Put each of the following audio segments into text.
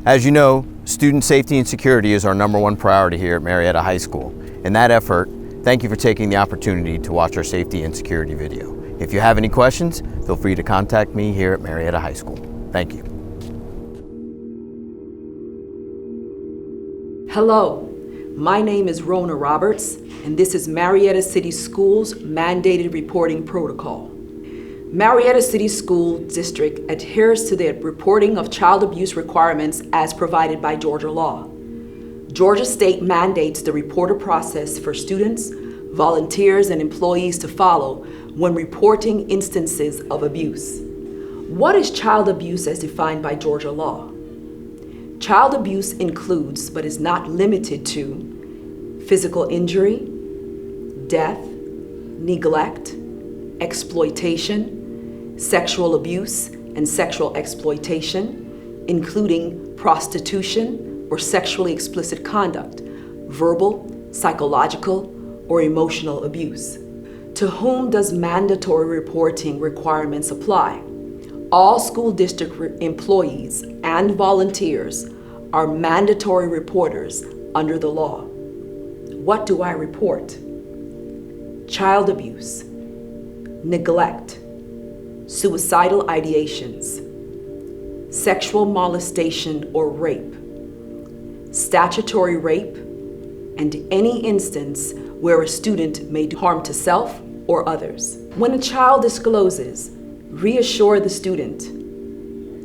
As you know, student safety and security is our #1 priority here at Marietta High School. In that effort, thank you for taking the opportunity to watch our safety and security video. If you have any questions, feel free to contact me here at Marietta High School. Thank you. Hello, my name is Rona Roberts, and this is Marietta City Schools' mandated reporting protocol. Marietta City School District adheres to the reporting of child abuse requirements as provided by Georgia law. Georgia State mandates the reporter process for students, volunteers, and employees to follow when reporting instances of abuse. What is child abuse as defined by Georgia law? Child abuse includes, but is not limited to, physical injury, death, neglect, exploitation, sexual abuse and sexual exploitation, including prostitution or sexually explicit conduct, verbal, psychological, or emotional abuse. To whom does mandatory reporting requirements apply? All school district employees and volunteers are mandatory reporters under the law. What do I report? Child abuse, neglect, suicidal ideations, sexual molestation or rape, statutory rape, and any instance where a student may do harm to self or others. When a child discloses, reassure the student.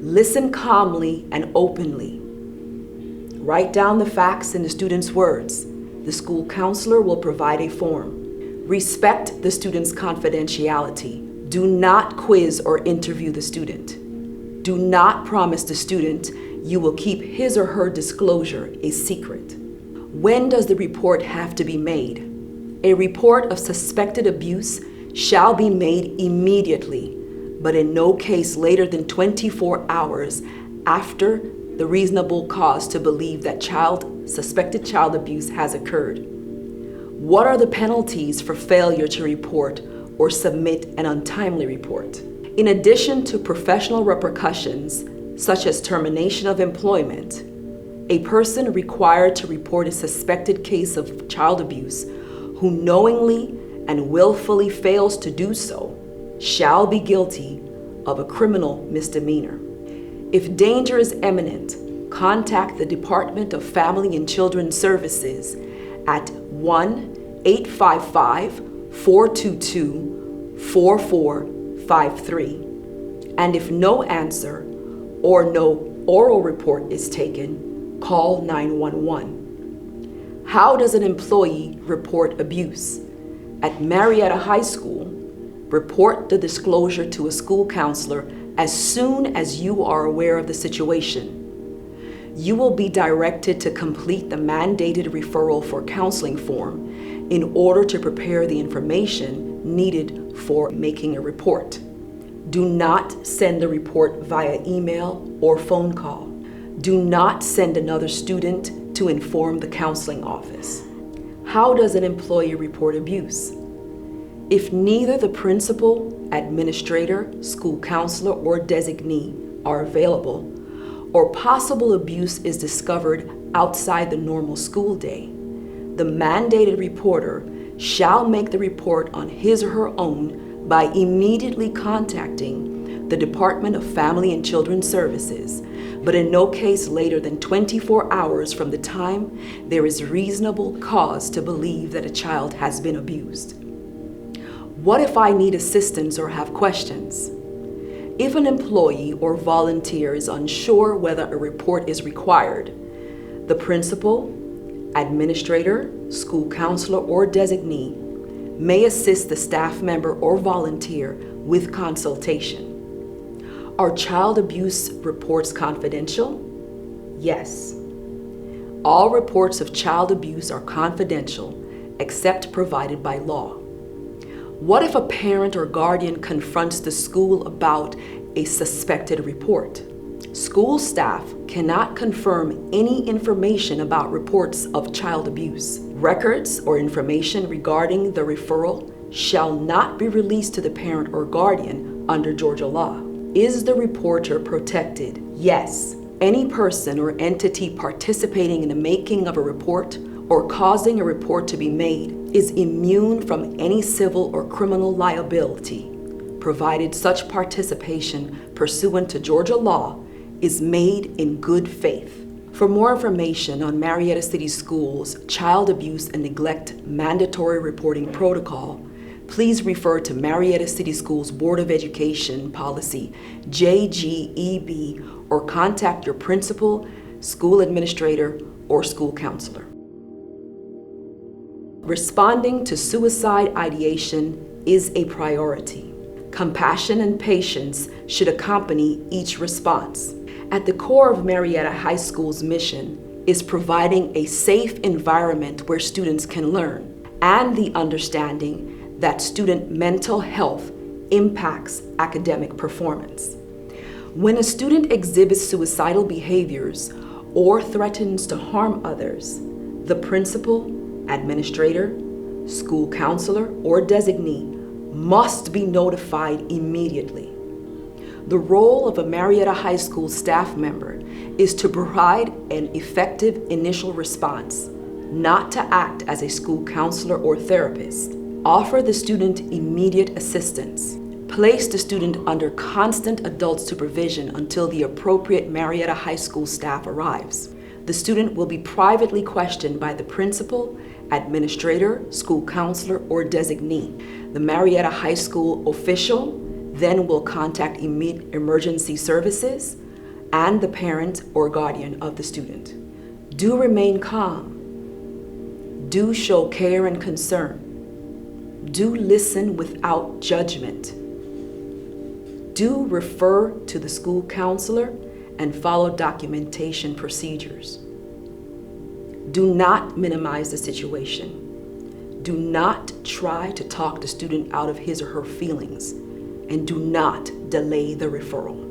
Listen calmly and openly. Write down the facts in the student's words. The school counselor will provide a form. Respect the student's confidentiality. Do not quiz or interview the student. Do not promise the student you will keep his or her disclosure a secret. When does the report have to be made? A report of suspected abuse shall be made immediately, but in no case later than 24 hours after the reasonable cause to believe that suspected child abuse has occurred. What are the penalties for failure to report or submit an untimely report? In addition to professional repercussions, such as termination of employment, a person required to report a suspected case of child abuse who knowingly and willfully fails to do so shall be guilty of a criminal misdemeanor. If danger is imminent, contact the Department of Family and Children's Services at 1-855-422-4453. And if no answer or no oral report is taken, call 911. How does an employee report abuse? At Marietta High School, report the disclosure to a school counselor as soon as you are aware of the situation. You will be directed to complete the mandated referral for counseling form in order to prepare the information needed for making a report. Do not send a report via email or phone call. Do not send another student to inform the counseling office. How does an employee report abuse? If neither the principal, administrator, school counselor, or designee are available, or possible abuse is discovered outside the normal school day, the mandated reporter shall make the report on his or her own by immediately contacting the Department of Family and Children's Services, but in no case later than 24 hours from the time there is reasonable cause to believe that a child has been abused. What if I need assistance or have questions? If an employee or volunteer is unsure whether a report is required, the principal, administrator, school counselor, or designee may assist the staff member or volunteer with consultation. Are child abuse reports confidential? Yes. All reports of child abuse are confidential except provided by law. What if a parent or guardian confronts the school about a suspected report? School staff cannot confirm any information about reports of child abuse. Records or information regarding the referral shall not be released to the parent or guardian under Georgia law. Is the reporter protected? Yes. Any person or entity participating in the making of a report or causing a report to be made is immune from any civil or criminal liability, provided such participation pursuant to Georgia law is made in good faith. For more information on Marietta City Schools' Child Abuse and Neglect Mandatory Reporting Protocol, please refer to Marietta City Schools Board of Education Policy JGEB or contact your principal, school administrator, or school counselor. Responding to suicide ideation is a priority. Compassion and patience should accompany each response. At the core of Marietta High School's mission is providing a safe environment where students can learn, and the understanding that student mental health impacts academic performance. When a student exhibits suicidal behaviors or threatens to harm others, the principal, administrator, school counselor, or designee must be notified immediately. The role of a Marietta High School staff member is to provide an effective initial response, not to act as a school counselor or therapist. Offer the student immediate assistance. Place the student under constant adult supervision until the appropriate Marietta High School staff arrives. The student will be privately questioned by the principal, administrator, school counselor, or designee. The Marietta High School official then will contact emergency services and the parent or guardian of the student. Do remain calm. Do show care and concern. Do listen without judgment. Do refer to the school counselor and follow documentation procedures. Do not minimize the situation. Do not try to talk the student out of his or her feelings, and do not delay the referral.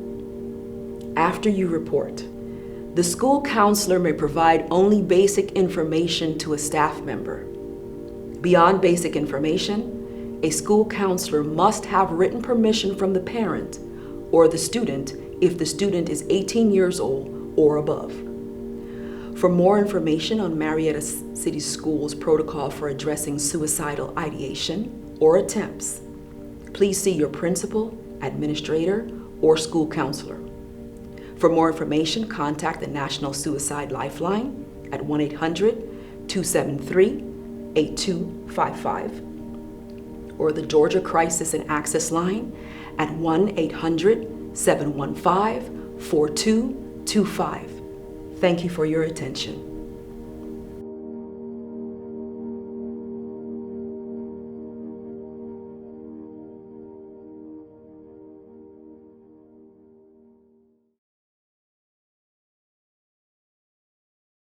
After you report, the school counselor may provide only basic information to a staff member. Beyond basic information, a school counselor must have written permission from the parent or the student if the student is 18 years old or above. For more information on Marietta City Schools' protocol for addressing suicidal ideation or attempts, please see your principal, administrator, or school counselor. For more information, contact the National Suicide Lifeline at 1-800-273-8255 or the Georgia Crisis and Access Line at 1-800-715-4225. Thank you for your attention.